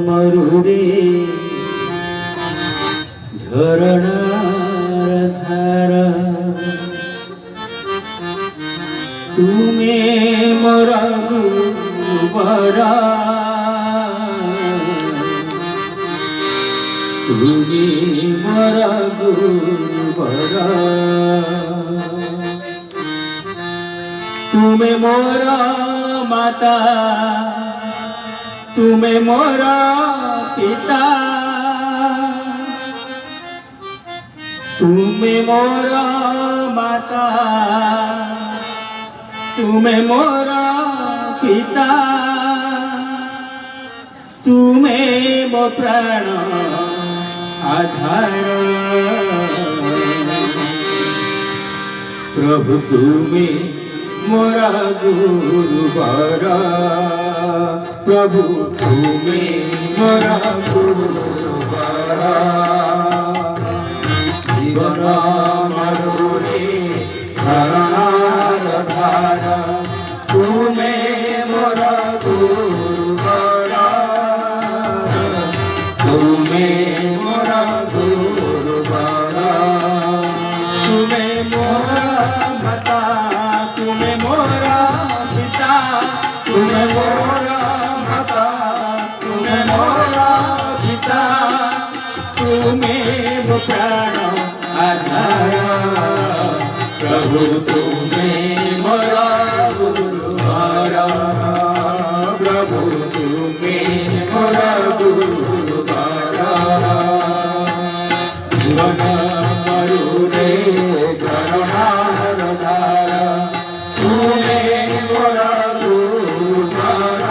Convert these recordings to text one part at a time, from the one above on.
মরুরে ঝরণার ধারা তুমি মোর গুবরা তুমি মোর গুবরা তুমি মোর মাতা তুমি মোর পিতা তুমি মোর মাতা তুমি মোর পিতা তুমি মো প্রাণ আধার প্রভু তুমি মোর গুরুবার প্রভু তুমি মোর গুরুবার জীবন মরুরে ঝরণার ধারা তুমি মোর গুরুবার তুমি মোর গুরুবার তুমি মোর মাতা তুমি মোর পিতা তুমি মোর মাতা তুমি মোর পিতা তুমি মো প্রাণ আধার প্রভু তুমি মোর গুরুবার প্রভু তুমি মোর গুরুবার জীবন মরুরে ঝরণার ধারা তুমি মোর গুরুবার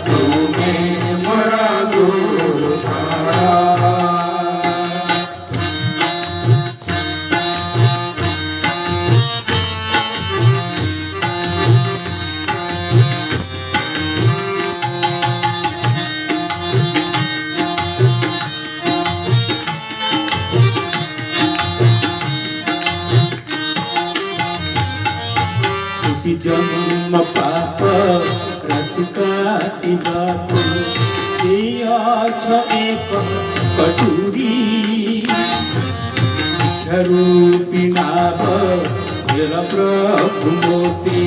তুমি মোর গুরুবার जन्म पाप राशि काटिबाकु एक कटुरी रूपी नाभ हेल प्रभु मोते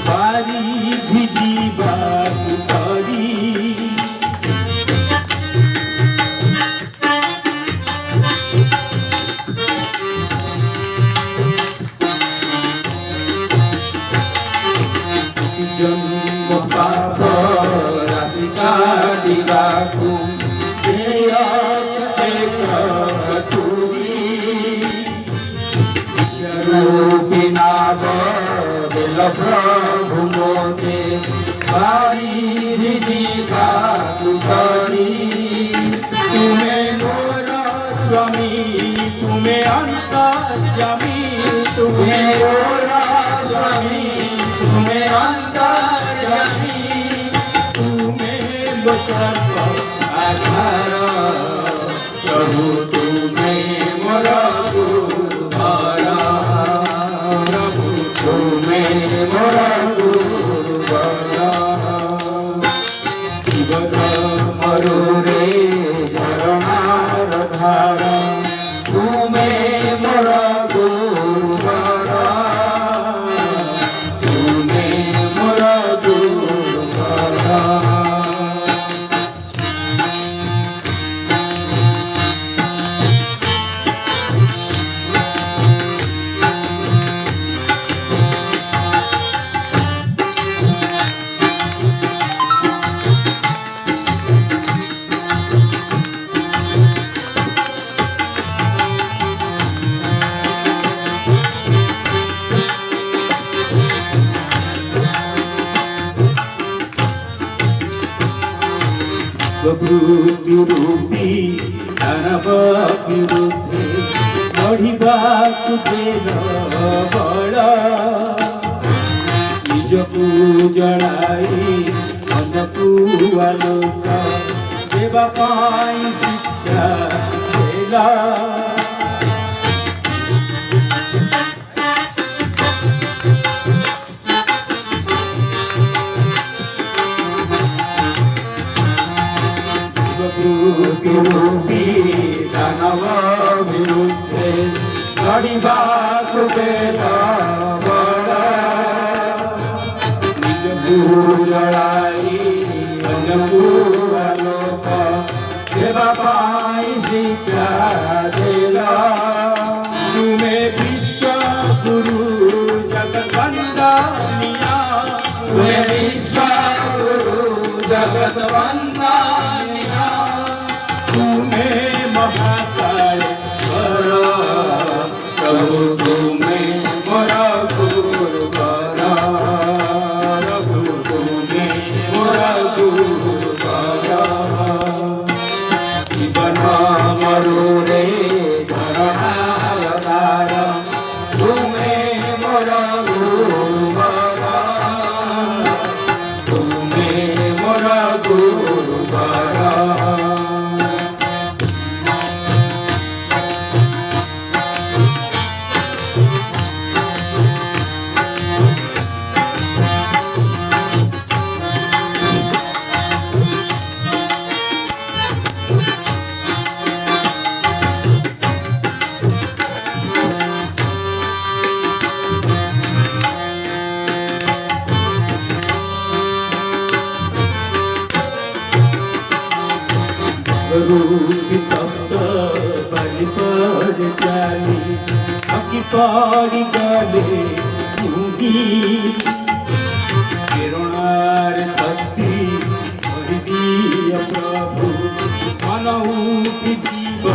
बारी भिजिबाकु करी जन्म पाप राशि काटिबाकु एक कटुरी रूपी नाभ हेल प्रभु मोते बारी भिजिबाकु करी तुमे मोर स्वामी तुमे अंतर्यामी तुमे मोर स्वामी तुमे अंतर्यामी तुमे सर्व आधार प्रभु तुमे मोर गुरुवर प्रभु तुमे मोर गुरुवर जीवन मरुरे झरणार धारा तुमे मोर गुरुवर प्रकृति रूपी दानव विरुद्धे बढ़िबाकु देल बल निजकु जड़ाई मनकु आलोक देवा पाई शिक्षा देला रूपी दानव विरुद्धे लड़िबाकु बेला बड़ा निज जड़ाई अन्यकु आलोक देवा पाई शिक्षा देला तुम्हें विश्व गुरु जगत वंदनिया तुम्हें विश्व गुरु जगत वंदनिया तुम्हें महाकाल बड़ा प्रभु तुम्हें मोरा गुरु बड़ा प्रभु तुम्हें मोरा गुरु बड़ा जीवन मरुरे धरणावतार तुम्हें मोरा गुरु बड़ा तुम्हें मोरा गुरु बड़ा रूपी तप्त बलि पर जाली अकी पारी गले मुगी किरणार शक्ति हरिदिय प्रभु मनौति जीव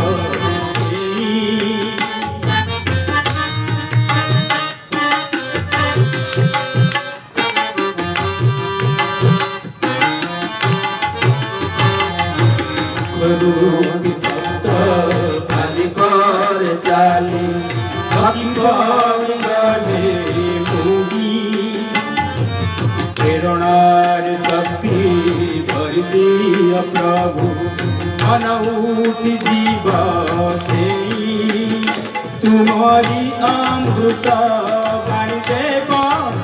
खाली पर चाली बाकी पर गले मुगी प्रेरणार शक्ति भर दिया प्रभु मन उठी जीव तुम्हारी अमृत बाणी देव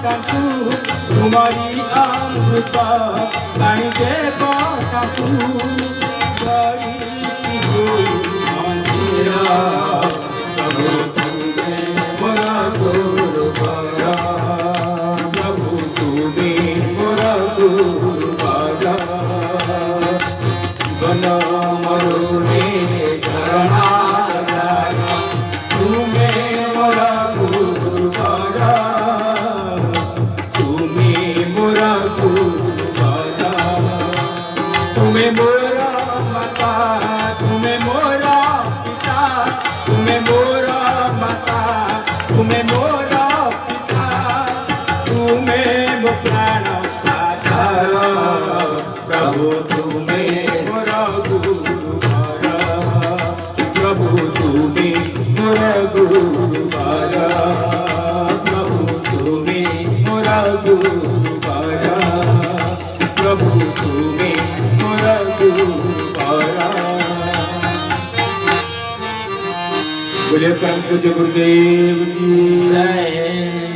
ताकू तुम्हारी अमृत बाणी देव ताकू प्रभु तुम्हें मोरा गुरु बड़ा प्रभु तुम्हें मोरा गुरु बड़ा जीवन मरुने धरणा तुम्हें मोरा गुरु बड़ा तुम्हें मोरा गुरु बड़ा तुम्हें मोरा माता तुम्हें मोरा पिता तुम्हें मोरा माता तुम्हें मोरा पिता तुम्हें मो प्राण आधार प्रभु तुम्हें मोरा गुरु बड़ा प्रभु तुम्हें मोरा गुरु बड़ा प्रभु तुम्हें मोरा गुरु बड़ा प्रभु तुम्हें मोरा गुरु बड़ा। बोले परम पूज्य गुरुदेव की जय।